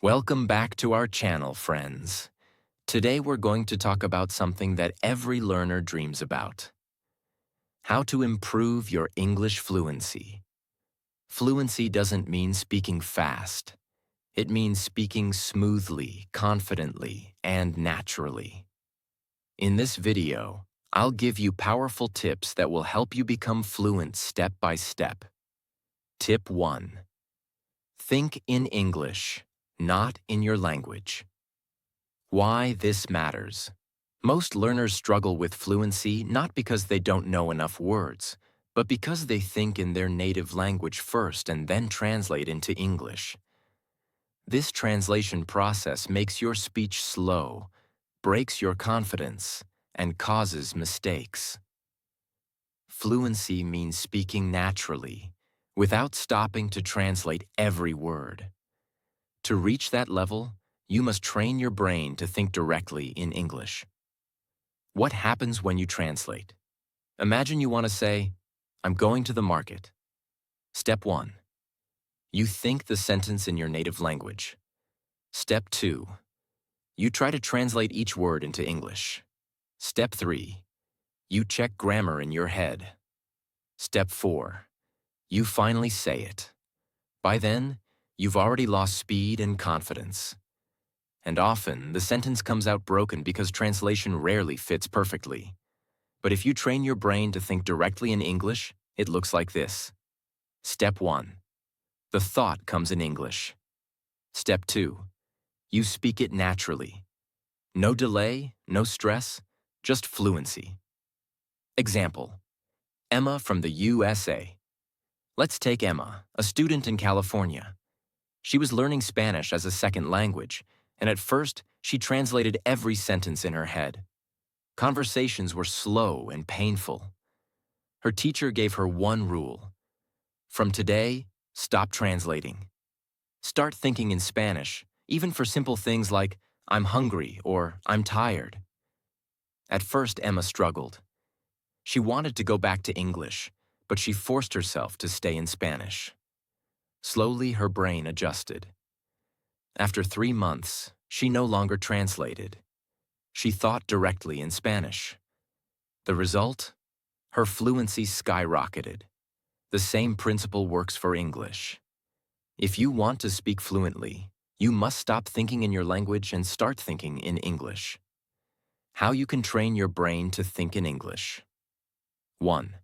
Welcome back to our channel, friends. Today we're going to talk about something that every learner dreams about. How to improve your English fluency. Fluency doesn't mean speaking fast. It means speaking smoothly, confidently, and naturally. In this video, I'll give you powerful tips that will help you become fluent step by step. Tip 1. Think in English, not in your language. Why this matters. Most learners struggle with fluency not because they don't know enough words, but because they think in their native language first and then translate into English. This translation process makes your speech slow, breaks your confidence, and causes mistakes. Fluency means speaking naturally, without stopping to translate every word. To reach that level, you must train your brain to think directly in English. What happens when you translate? Imagine you want to say, I'm going to the market. Step 1. You think the sentence in your native language. Step 2. You try to translate each word into English. Step 3. You check grammar in your head. Step 4. You finally say it. By then, you've already lost speed and confidence. And often, the sentence comes out broken because translation rarely fits perfectly. But if you train your brain to think directly in English, it looks like this. Step 1. The thought comes in English. Step 2. You speak it naturally. No delay, no stress, just fluency. Example. Emma from the USA. Let's take Emma, a student in California. She was learning Spanish as a second language, and at first, she translated every sentence in her head. Conversations were slow and painful. Her teacher gave her one rule. From today, stop translating. Start thinking in Spanish, even for simple things like, I'm hungry or I'm tired. At first, Emma struggled. She wanted to go back to English, but she forced herself to stay in Spanish. Slowly, her brain adjusted. After 3 months, she no longer translated. She thought directly in Spanish. The result? Her fluency skyrocketed. The same principle works for English. If you want to speak fluently, you must stop thinking in your language and start thinking in English. How you can train your brain to think in English. 1.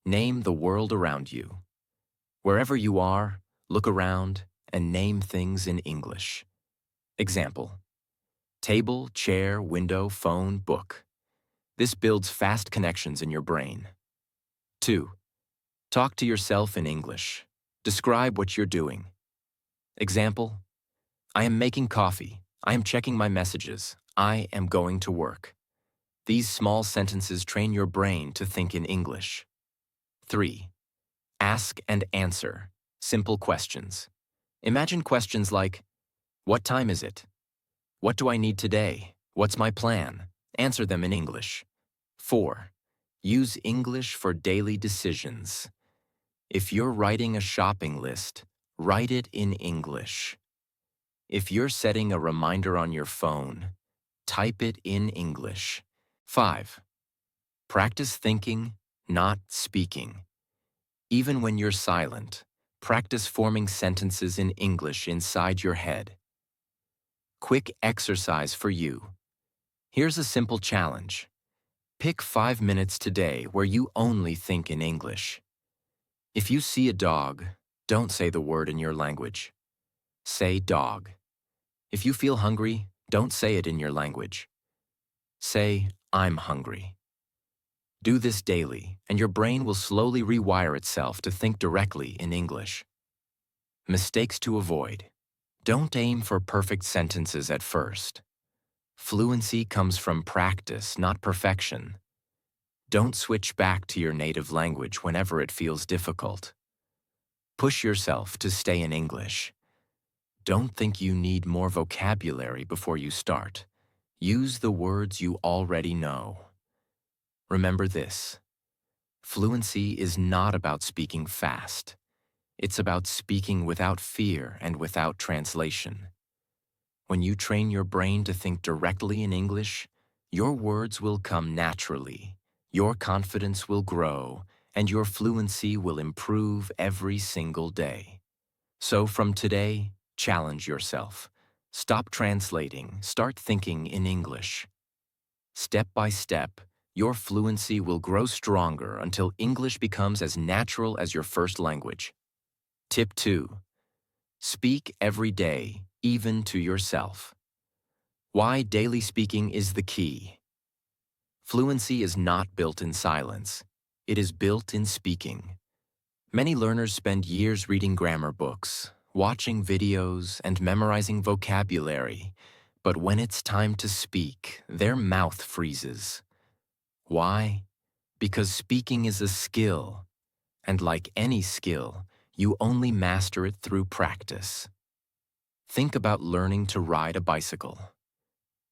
Name the world around you. Wherever you are, look around and name things in English. Example. Table, chair, window, phone, book. This builds fast connections in your brain. 2. Talk to yourself in English. Describe what you're doing. Example. I am making coffee. I am checking my messages. I am going to work. These small sentences train your brain to think in English. 3. Ask and answer. Simple questions. Imagine questions like, what time is it? What do I need today? What's my plan? Answer them in English. 4. Use English for daily decisions. If you're writing a shopping list, write it in English. If you're setting a reminder on your phone, type it in English. 5. Practice thinking, not speaking. Even when you're silent, practice forming sentences in English inside your head. Quick exercise for you. Here's a simple challenge. Pick 5 minutes today where you only think in English. If you see a dog, don't say the word in your language. Say dog. If you feel hungry, don't say it in your language. Say, I'm hungry. Do this daily, and your brain will slowly rewire itself to think directly in English. Mistakes to avoid. Don't aim for perfect sentences at first. Fluency comes from practice, not perfection. Don't switch back to your native language whenever it feels difficult. Push yourself to stay in English. Don't think you need more vocabulary before you start. Use the words you already know. Remember this. Fluency is not about speaking fast. It's about speaking without fear and without translation. When you train your brain to think directly in English, your words will come naturally, your confidence will grow, and your fluency will improve every single day. So from today, challenge yourself. Stop translating, start thinking in English. Step by step, your fluency will grow stronger until English becomes as natural as your first language. Tip 2. Speak every day, even to yourself. Why daily speaking is the key. Fluency is not built in silence. It is built in speaking. Many learners spend years reading grammar books, watching videos, and memorizing vocabulary, but when it's time to speak, their mouth freezes. Why? Because speaking is a skill, and like any skill, you only master it through practice. Think about learning to ride a bicycle.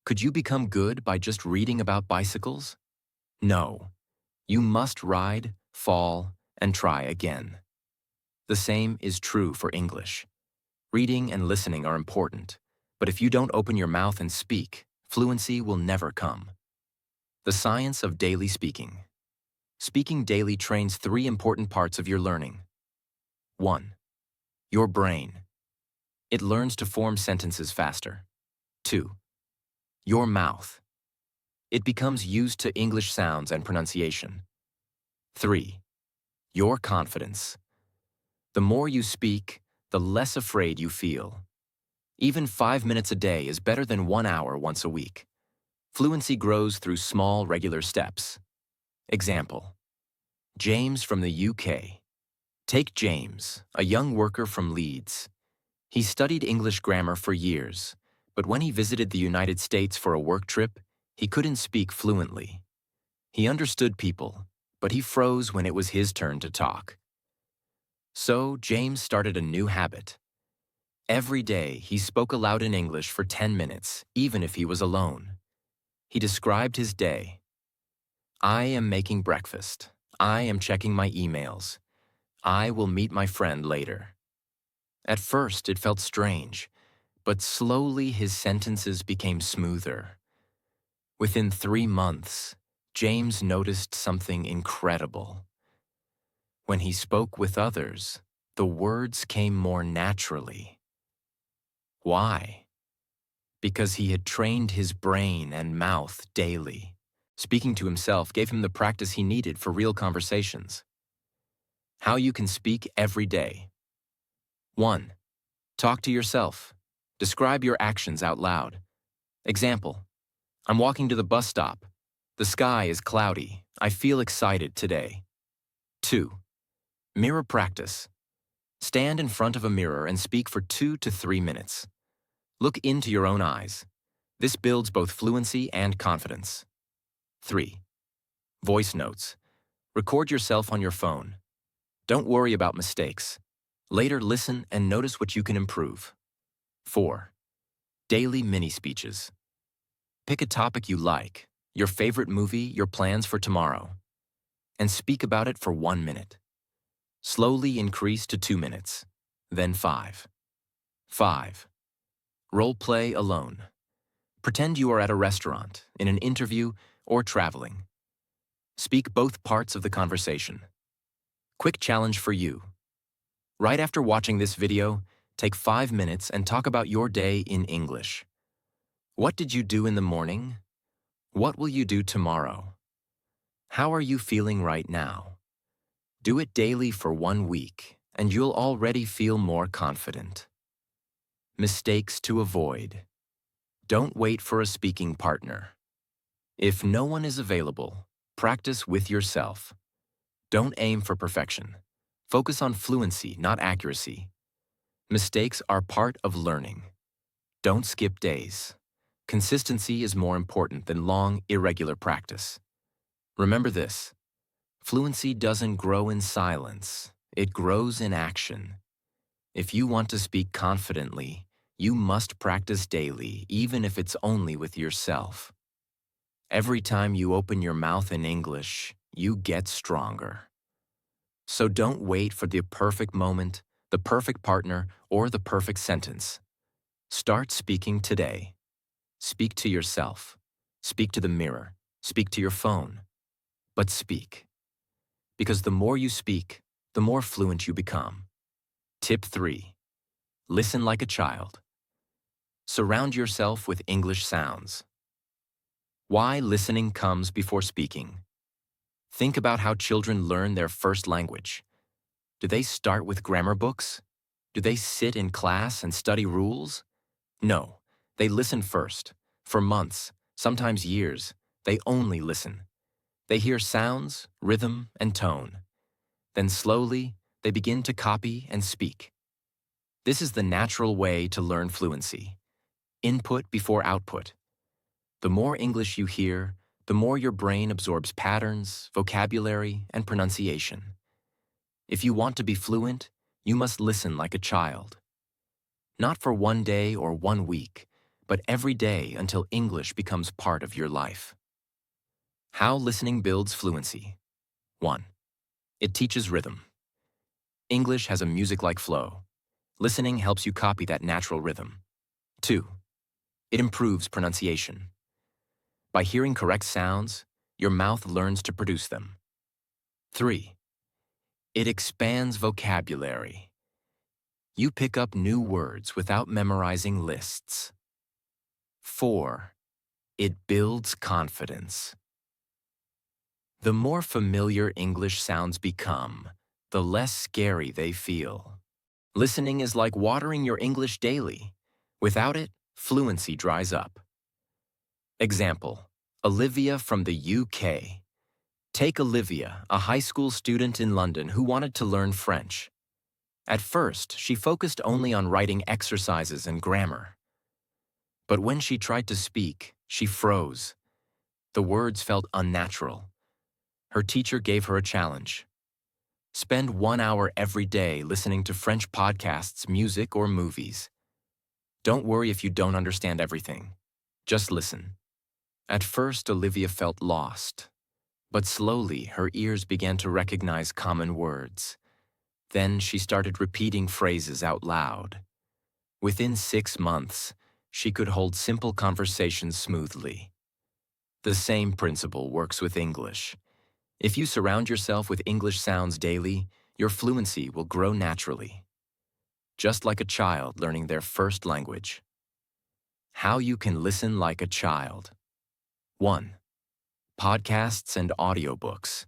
Could you become good by just reading about bicycles? No. You must ride, fall, and try again. The same is true for English. Reading and listening are important, but if you don't open your mouth and speak, fluency will never come. The science of daily speaking. Speaking daily trains 3 important parts of your learning. 1. Your brain. It learns to form sentences faster. 2. Your mouth. It becomes used to English sounds and pronunciation. 3. Your confidence. The more you speak, the less afraid you feel. Even 5 minutes a day is better than 1 hour once a week. Fluency grows through small, regular steps. Example: James from the UK. Take James, a young worker from Leeds. He studied English grammar for years, but when he visited the United States for a work trip, he couldn't speak fluently. He understood people, but he froze when it was his turn to talk. So James started a new habit. Every day, he spoke aloud in English for 10 minutes, even if he was alone. He described his day. I am making breakfast. I am checking my emails. I will meet my friend later. At first, it felt strange, but slowly his sentences became smoother. Within 3 months, James noticed something incredible. When he spoke with others, the words came more naturally. Why? Because he had trained his brain and mouth daily. Speaking to himself gave him the practice he needed for real conversations. How you can speak every day. 1. Talk to yourself. Describe your actions out loud. Example: I'm walking to the bus stop. The sky is cloudy. I feel excited today. 2. Mirror practice. Stand in front of a mirror and speak for 2 to 3 minutes. Look into your own eyes. This builds both fluency and confidence. 3. Voice notes. Record yourself on your phone. Don't worry about mistakes. Later, listen and notice what you can improve. 4. Daily mini-speeches. Pick a topic you like, your favorite movie, your plans for tomorrow, and speak about it for 1 minute. Slowly increase to 2 minutes, then 5. 5. Role play alone. Pretend you are at a restaurant, in an interview, or traveling. Speak both parts of the conversation. Quick challenge for you. Right after watching this video, take 5 minutes and talk about your day in English. What did you do in the morning? What will you do tomorrow? How are you feeling right now? Do it daily for 1 week, and you'll already feel more confident. Mistakes to avoid. Don't wait for a speaking partner. If no one is available, practice with yourself. Don't aim for perfection. Focus on fluency, not accuracy. Mistakes are part of learning. Don't skip days. Consistency is more important than long, irregular practice. Remember this: fluency doesn't grow in silence. It grows in action. If you want to speak confidently, you must practice daily, even if it's only with yourself. Every time you open your mouth in English, you get stronger. So don't wait for the perfect moment, the perfect partner, or the perfect sentence. Start speaking today. Speak to yourself. Speak to the mirror. Speak to your phone. But speak. Because the more you speak, the more fluent you become. Tip 3. Listen like a child. Surround yourself with English sounds. Why listening comes before speaking. Think about how children learn their first language. Do they start with grammar books? Do they sit in class and study rules? No, they listen first. For months, sometimes years, they only listen. They hear sounds, rhythm, and tone. Then slowly, they begin to copy and speak. This is the natural way to learn fluency. Input before output. The more English you hear, the more your brain absorbs patterns, vocabulary, and pronunciation. If you want to be fluent, you must listen like a child. Not for one day or 1 week, but every day until English becomes part of your life. How listening builds fluency. 1. It teaches rhythm. English has a music-like flow. Listening helps you copy that natural rhythm. 2. It improves pronunciation. By hearing correct sounds, your mouth learns to produce them. 3. It expands vocabulary. You pick up new words without memorizing lists. 4. It builds confidence. The more familiar English sounds become, the less scary they feel. Listening is like watering your English daily. Without it, fluency dries up. Example, Olivia from the UK. Take Olivia, a high school student in London who wanted to learn French. At first, she focused only on writing exercises and grammar. But when she tried to speak, she froze. The words felt unnatural. Her teacher gave her a challenge. Spend 1 hour every day listening to French podcasts, music, or movies. Don't worry if you don't understand everything. Just listen. At first, Olivia felt lost. But slowly, her ears began to recognize common words. Then she started repeating phrases out loud. Within 6 months, she could hold simple conversations smoothly. The same principle works with English. If you surround yourself with English sounds daily, your fluency will grow naturally. Just like a child learning their first language. How you can listen like a child. 1. Podcasts and audiobooks.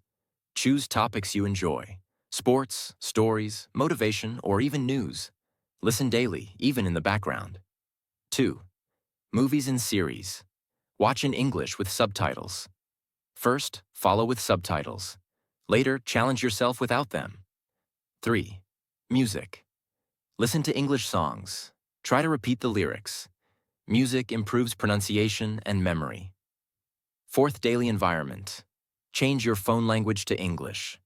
Choose topics you enjoy. Sports, stories, motivation, or even news. Listen daily, even in the background. 2. Movies and series. Watch in English with subtitles. First, follow with subtitles. Later, challenge yourself without them. 3. Music. Listen to English songs. Try to repeat the lyrics. Music improves pronunciation and memory. 4th daily environment. Change your phone language to English.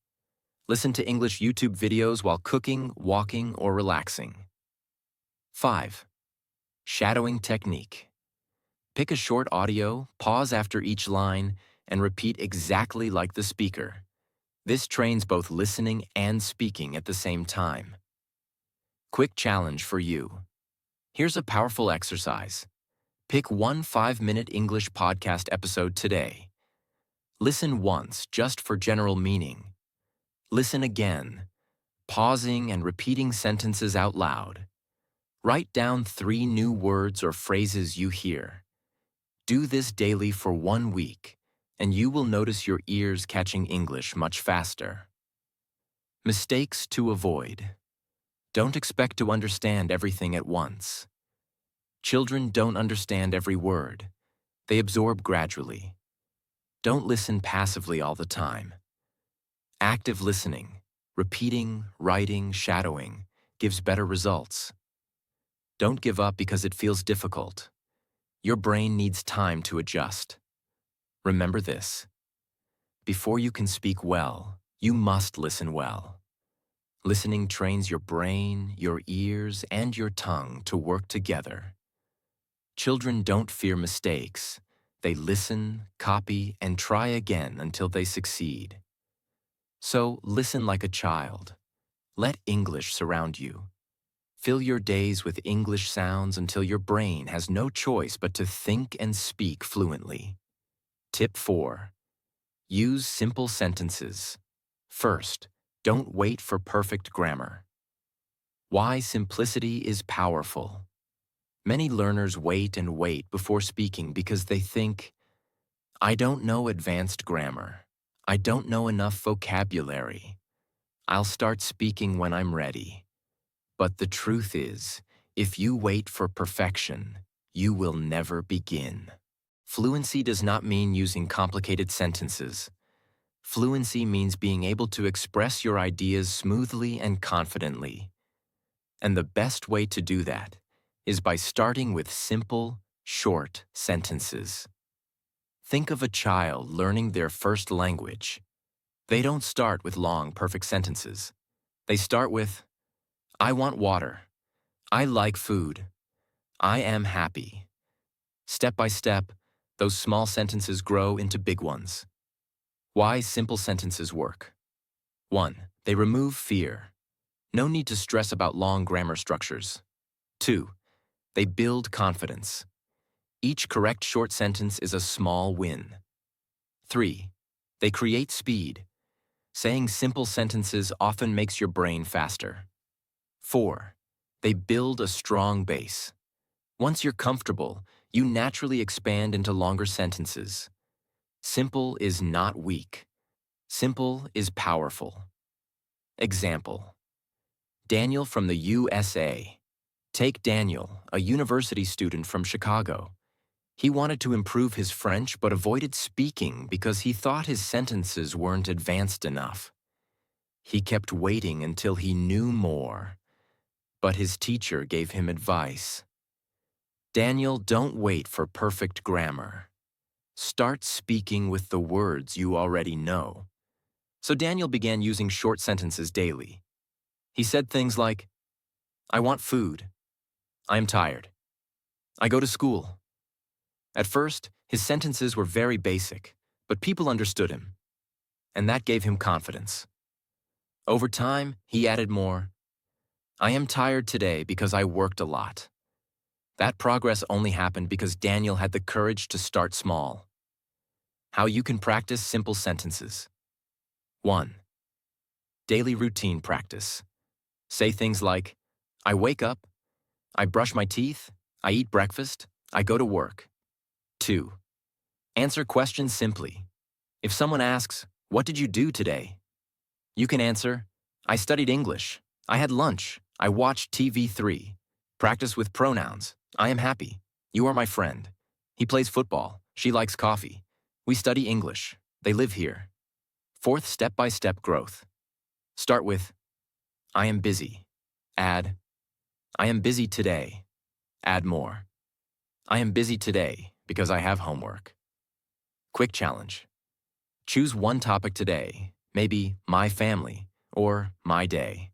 Listen to English YouTube videos while cooking, walking, or relaxing. 5. Shadowing technique. Pick a short audio, pause after each line, and repeat exactly like the speaker. This trains both listening and speaking at the same time. Quick challenge for you. Here's a powerful exercise. Pick one 5-minute English podcast episode today. Listen once just for general meaning. Listen again, pausing and repeating sentences out loud. Write down 3 new words or phrases you hear. Do this daily for 1 week, and you will notice your ears catching English much faster. Mistakes to avoid. Don't expect to understand everything at once. Children don't understand every word. They absorb gradually. Don't listen passively all the time. Active listening, repeating, writing, shadowing, gives better results. Don't give up because it feels difficult. Your brain needs time to adjust. Remember this. Before you can speak well, you must listen well. Listening trains your brain, your ears, and your tongue to work together. Children don't fear mistakes. They listen, copy, and try again until they succeed. So listen like a child. Let English surround you. Fill your days with English sounds until your brain has no choice but to think and speak fluently. Tip 4. Use simple sentences. First, don't wait for perfect grammar. Why simplicity is powerful. Many learners wait and wait before speaking because they think, I don't know advanced grammar. I don't know enough vocabulary. I'll start speaking when I'm ready. But the truth is, if you wait for perfection, you will never begin. Fluency does not mean using complicated sentences. Fluency means being able to express your ideas smoothly and confidently. And the best way to do that is by starting with simple, short sentences. Think of a child learning their first language. They don't start with long, perfect sentences. They start with, I want water. I like food. I am happy. Step by step, those small sentences grow into big ones. Why simple sentences work. 1. They remove fear. No need to stress about long grammar structures. 2. They build confidence. Each correct short sentence is a small win. 3. They create speed. Saying simple sentences often makes your brain faster. 4. They build a strong base. Once you're comfortable, you naturally expand into longer sentences. Simple is not weak. Simple is powerful. Example. Daniel from the USA. Take Daniel, a university student from Chicago. He wanted to improve his French but avoided speaking because he thought his sentences weren't advanced enough. He kept waiting until he knew more, but his teacher gave him advice. Daniel, don't wait for perfect grammar. Start speaking with the words you already know. So Daniel began using short sentences daily. He said things like, I want food. I am tired. I go to school. At first, his sentences were very basic, but people understood him, and that gave him confidence. Over time, he added more. I am tired today because I worked a lot. That progress only happened because Daniel had the courage to start small. How you can practice simple sentences. 1. Daily routine practice. Say things like, I wake up, I brush my teeth, I eat breakfast, I go to work. 2. Answer questions simply. If someone asks, what did you do today? You can answer, I studied English, I had lunch, I watched TV3. Practice with pronouns. I am happy. You are my friend. He plays football. She likes coffee. We study English. They live here. 4th, step-by-step growth. Start with, I am busy. Add, I am busy today. Add more. I am busy today because I have homework. Quick challenge. Choose one topic today, maybe my family or my day.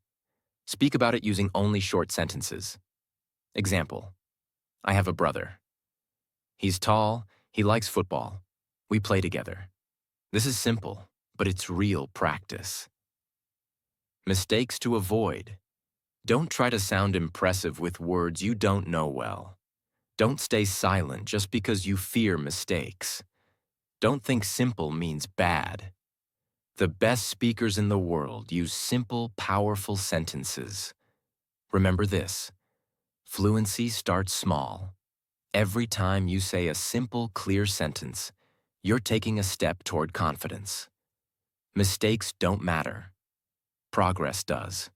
Speak about it using only short sentences. Example, I have a brother. He's tall, he likes football. We play together. This is simple, but it's real practice. Mistakes to avoid. Don't try to sound impressive with words you don't know well. Don't stay silent just because you fear mistakes. Don't think simple means bad. The best speakers in the world use simple, powerful sentences. Remember this. Fluency starts small. Every time you say a simple, clear sentence, you're taking a step toward confidence. Mistakes don't matter. Progress does.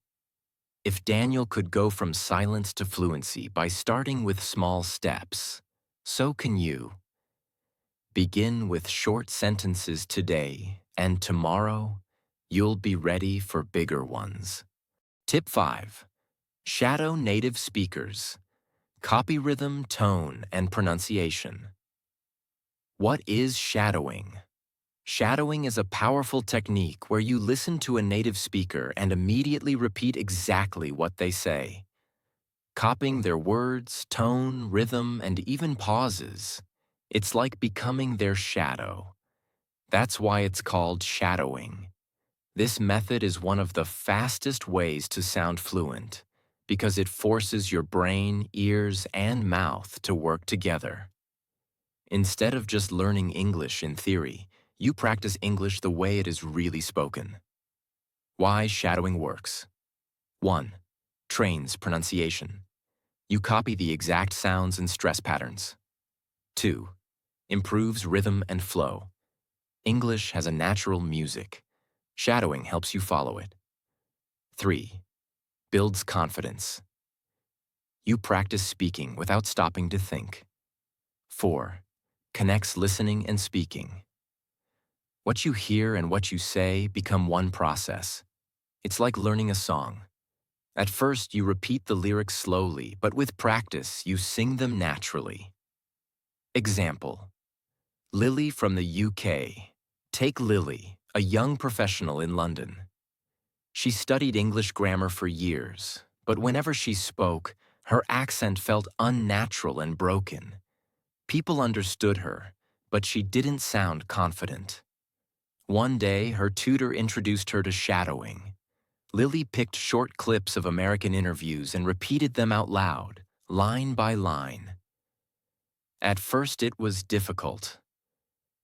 If Daniel could go from silence to fluency by starting with small steps, so can you. Begin with short sentences today, and tomorrow, you'll be ready for bigger ones. Tip 5. Shadow native speakers. Copy rhythm, tone, and pronunciation. What is shadowing? Shadowing is a powerful technique where you listen to a native speaker and immediately repeat exactly what they say. Copying their words, tone, rhythm, and even pauses. It's like becoming their shadow. That's why it's called shadowing. This method is one of the fastest ways to sound fluent, because it forces your brain, ears, and mouth to work together. Instead of just learning English in theory, you practice English the way it is really spoken. Why shadowing works. 1. Trains pronunciation. You copy the exact sounds and stress patterns. 2. Improves rhythm and flow. English has a natural music. Shadowing helps you follow it. 3. Builds confidence. You practice speaking without stopping to think. 4. Connects listening and speaking. What you hear and what you say become one process. It's like learning a song. At first, you repeat the lyrics slowly, but with practice, you sing them naturally. Example. Lily from the UK. Take Lily, a young professional in London. She studied English grammar for years, but whenever she spoke, her accent felt unnatural and broken. People understood her, but she didn't sound confident. One day, her tutor introduced her to shadowing. Lily picked short clips of American interviews and repeated them out loud, line by line. At first, it was difficult.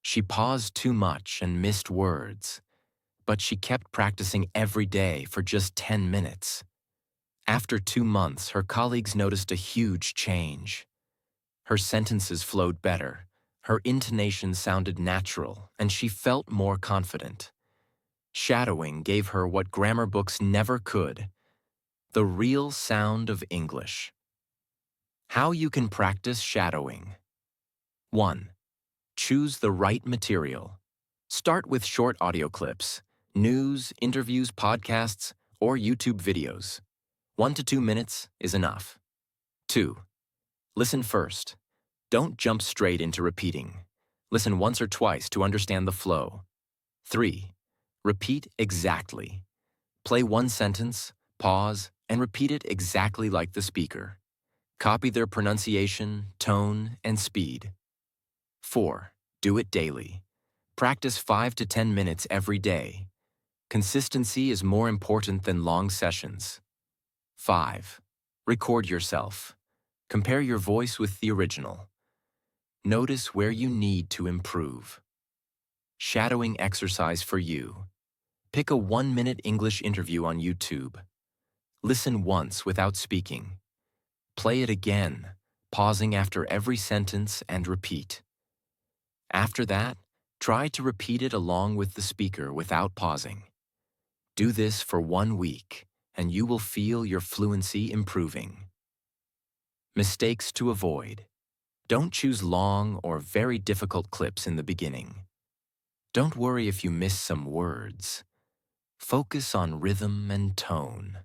She paused too much and missed words, but she kept practicing every day for just 10 minutes. After 2 months, her colleagues noticed a huge change. Her sentences flowed better, her intonation sounded natural, and she felt more confident. Shadowing gave her what grammar books never could: the real sound of English. How you can practice shadowing. 1. Choose the right material. Start with short audio clips, news, interviews, podcasts, or YouTube videos. 1 to 2 minutes is enough. 2. Listen first. Don't jump straight into repeating. Listen once or twice to understand the flow. 3. Repeat exactly. Play one sentence, pause, and repeat it exactly like the speaker. Copy their pronunciation, tone, and speed. 4. Do it daily. Practice 5 to 10 minutes every day. Consistency is more important than long sessions. 5. Record yourself. Compare your voice with the original. Notice where you need to improve. Shadowing exercise for you. Pick a 1-minute English interview on YouTube. Listen once without speaking. Play it again, pausing after every sentence and repeat. After that, try to repeat it along with the speaker without pausing. Do this for 1 week, and you will feel your fluency improving. Mistakes to avoid. Don't choose long or very difficult clips in the beginning. Don't worry if you miss some words. Focus on rhythm and tone.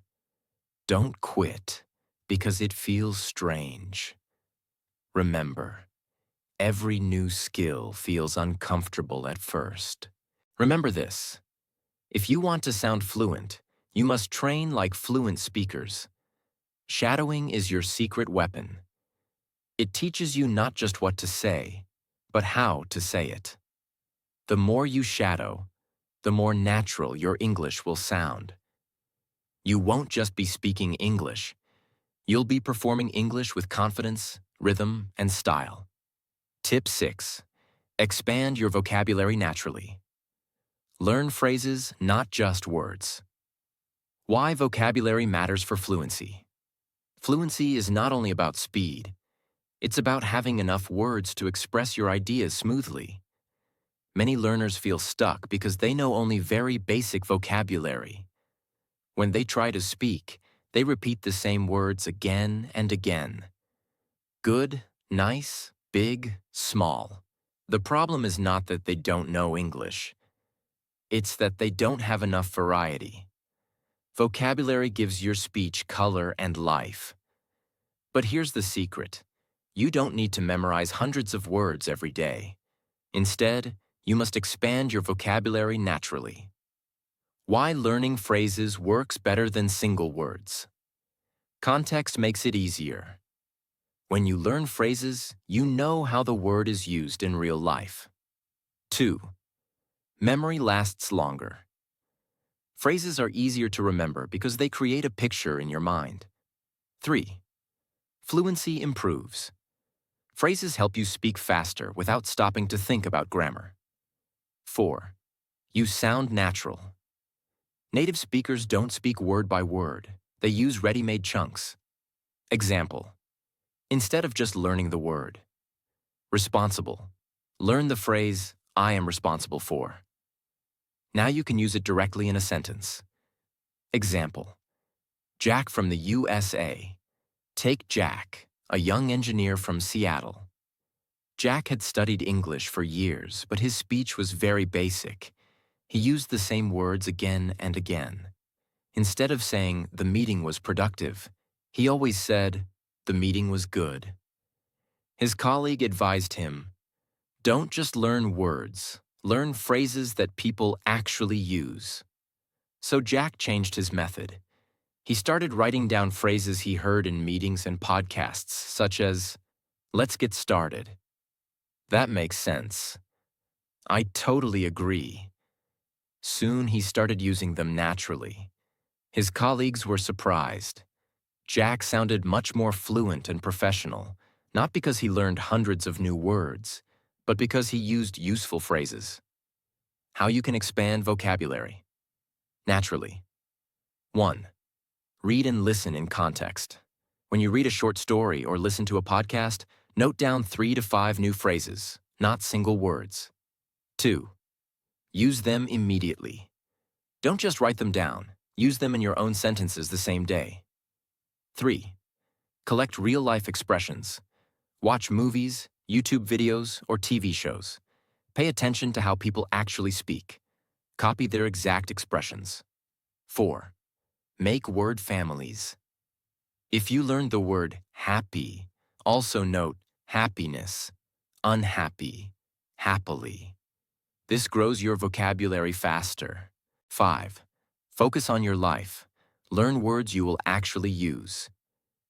Don't quit because it feels strange. Remember, every new skill feels uncomfortable at first. Remember this: if you want to sound fluent, you must train like fluent speakers. Shadowing is your secret weapon. It teaches you not just what to say, but how to say it. The more you shadow, the more natural your English will sound. You won't just be speaking English. You'll be performing English with confidence, rhythm, and style. Tip 6. Expand your vocabulary naturally. Learn phrases, not just words. Why vocabulary matters for fluency. Fluency is not only about speed. It's about having enough words to express your ideas smoothly. Many learners feel stuck because they know only very basic vocabulary. When they try to speak, they repeat the same words again and again. Good, nice, big, small. The problem is not that they don't know English. It's that they don't have enough variety. Vocabulary gives your speech color and life. But here's the secret. You don't need to memorize hundreds of words every day. Instead, you must expand your vocabulary naturally. Why learning phrases works better than single words. Context makes it easier. When you learn phrases, you know how the word is used in real life. 2. Memory lasts longer. Phrases are easier to remember because they create a picture in your mind. 3. Fluency improves. Phrases help you speak faster without stopping to think about grammar. 4. You sound natural. Native speakers don't speak word by word. They use ready-made chunks. Example: instead of just learning the word. Responsible. Learn the phrase, I am responsible for. Now you can use it directly in a sentence. Example: Jack from the USA. Take Jack, a young engineer from Seattle. Jack had studied English for years, but his speech was very basic. He used the same words again and again. Instead of saying, the meeting was productive, he always said, the meeting was good. His colleague advised him, don't just learn words, learn phrases that people actually use. So Jack changed his method. He started writing down phrases he heard in meetings and podcasts, such as, let's get started. That makes sense. I totally agree. Soon he started using them naturally. His colleagues were surprised. Jack sounded much more fluent and professional, not because he learned hundreds of new words, but because he used useful phrases. How you can expand vocabulary. Naturally. 1. Read and listen in context. When you read a short story or listen to a podcast, note down 3 to 5 new phrases, not single words. 2. Use them immediately. Don't just write them down. Use them in your own sentences the same day. 3. Collect real-life expressions. Watch movies, YouTube videos, or TV shows. Pay attention to how people actually speak. Copy their exact expressions. 4. Make word families. If you learned the word happy, also note happiness, unhappy, happily. This grows your vocabulary faster. 5. Focus on your life. Learn words you will actually use.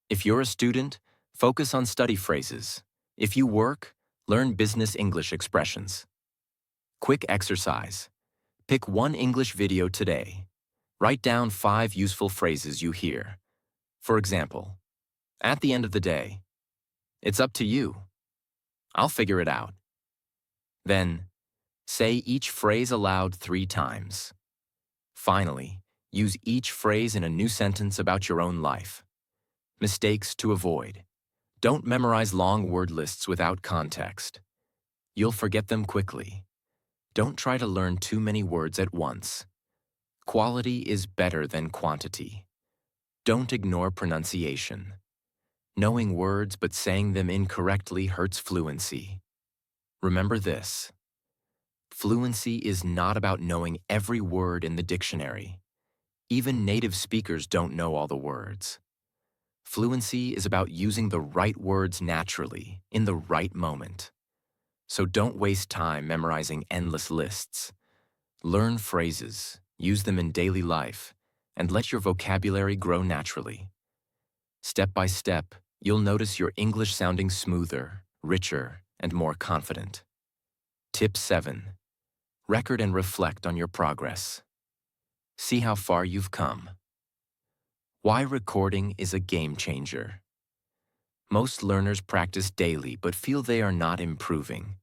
If you're a student, focus on study phrases. If you work, learn business English expressions. Quick exercise. Pick one English video today. Write down 5 useful phrases you hear. For example, at the end of the day, it's up to you. I'll figure it out. Then, say each phrase aloud 3 times. Finally, use each phrase in a new sentence about your own life. Mistakes to avoid. Don't memorize long word lists without context. You'll forget them quickly. Don't try to learn too many words at once. Quality is better than quantity. Don't ignore pronunciation. Knowing words but saying them incorrectly hurts fluency. Remember this. Fluency is not about knowing every word in the dictionary. Even native speakers don't know all the words. Fluency is about using the right words naturally, in the right moment. So don't waste time memorizing endless lists. Learn phrases, use them in daily life, and let your vocabulary grow naturally. Step by step, you'll notice your English sounding smoother, richer, and more confident. Tip 7. Record and reflect on your progress. See how far you've come. Why recording is a game changer. Most learners practice daily but feel they are not improving.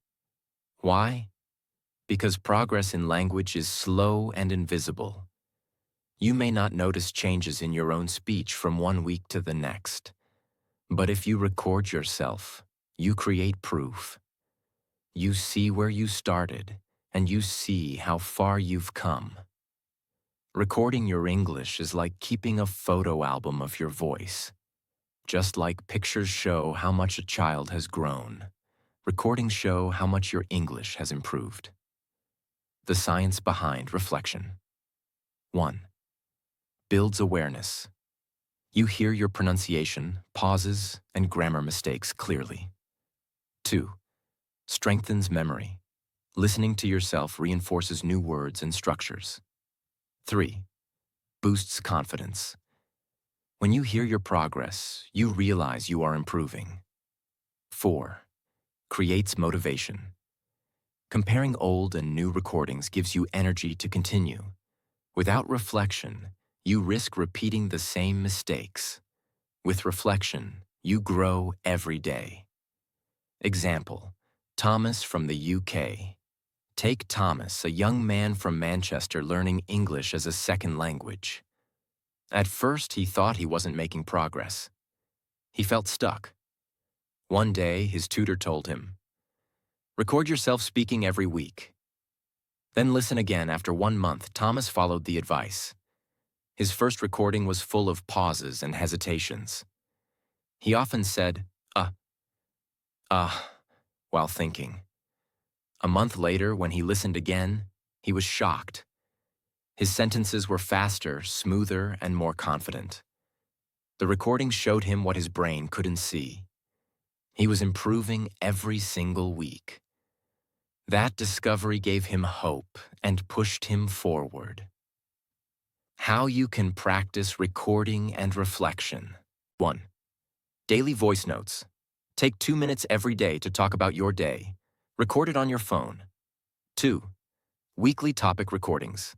Why? Because progress in language is slow and invisible. You may not notice changes in your own speech from one week to the next. But if you record yourself, you create proof. You see where you started, and you see how far you've come. Recording your English is like keeping a photo album of your voice. Just like pictures show how much a child has grown, recordings show how much your English has improved. The science behind reflection. 1. Builds awareness. You hear your pronunciation, pauses, and grammar mistakes clearly. 2. Strengthens memory. Listening to yourself reinforces new words and structures. 3. Boosts confidence. When you hear your progress, you realize you are improving. 4. Creates motivation. Comparing old and new recordings gives you energy to continue. Without reflection, you risk repeating the same mistakes. With reflection, you grow every day. Example, Thomas from the UK. Take Thomas, a young man from Manchester learning English as a second language. At first, he thought he wasn't making progress. He felt stuck. One day, his tutor told him, "Record yourself speaking every week." Then listen again. After 1 month, Thomas followed the advice. His first recording was full of pauses and hesitations. He often said, uh, while thinking. A month later, when he listened again, he was shocked. His sentences were faster, smoother, and more confident. The recording showed him what his brain couldn't see. He was improving every single week. That discovery gave him hope and pushed him forward. How you can practice recording and reflection. 1. Daily voice notes. Take 2 minutes every day to talk about your day. Record it on your phone. 2. Weekly topic recordings.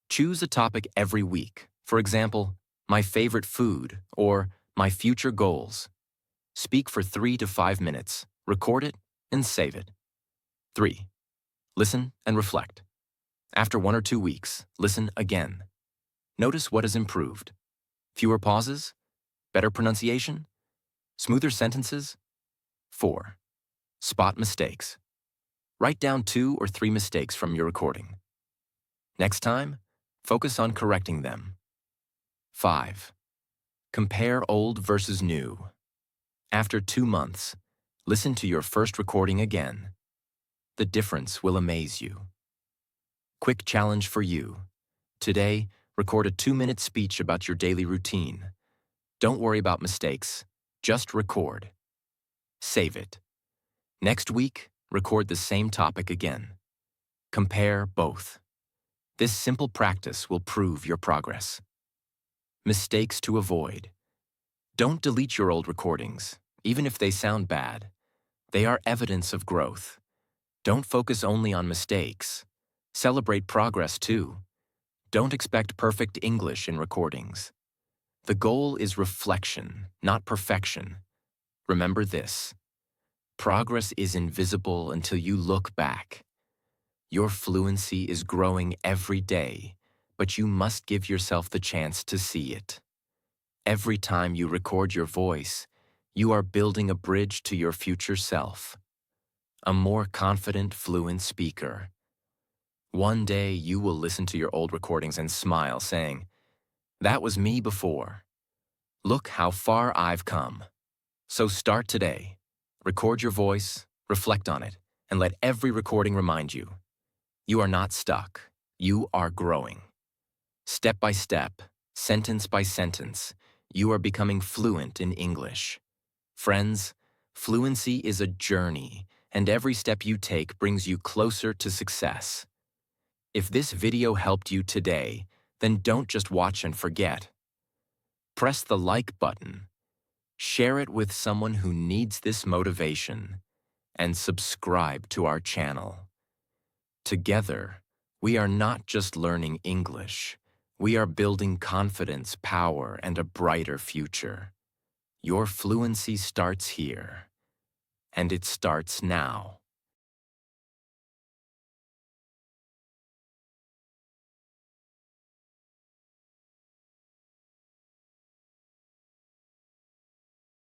Choose a topic every week. For example, my favorite food or my future goals. Speak for 3 to 5 minutes. Record it and save it. 3. Listen and reflect. After 1 or 2 weeks, listen again. Notice what has improved. Fewer pauses? Better pronunciation? Smoother sentences? 4. Spot mistakes. Write down 2 or 3 mistakes from your recording. Next time, focus on correcting them. 5. Compare old versus new. After 2 months, listen to your first recording again. The difference will amaze you. Quick challenge for you. Today, record a 2-minute speech about your daily routine. Don't worry about mistakes, just record. Save it. Next week, record the same topic again. Compare both. This simple practice will prove your progress. Mistakes to avoid. Don't delete your old recordings, even if they sound bad. They are evidence of growth. Don't focus only on mistakes. Celebrate progress too. Don't expect perfect English in recordings. The goal is reflection, not perfection. Remember this. Progress is invisible until you look back. Your fluency is growing every day, but you must give yourself the chance to see it. Every time you record your voice, you are building a bridge to your future self, a more confident, fluent speaker. One day you will listen to your old recordings and smile, saying, "That was me before. Look how far I've come." So start today. Record your voice, reflect on it, and let every recording remind you. You are not stuck. You are growing. Step by step, sentence by sentence, you are becoming fluent in English. Friends, fluency is a journey, and every step you take brings you closer to success. If this video helped you today, then don't just watch and forget. Press the like button, share it with someone who needs this motivation, and subscribe to our channel. Together, we are not just learning English, we are building confidence, power, and a brighter future. Your fluency starts here, and it starts now.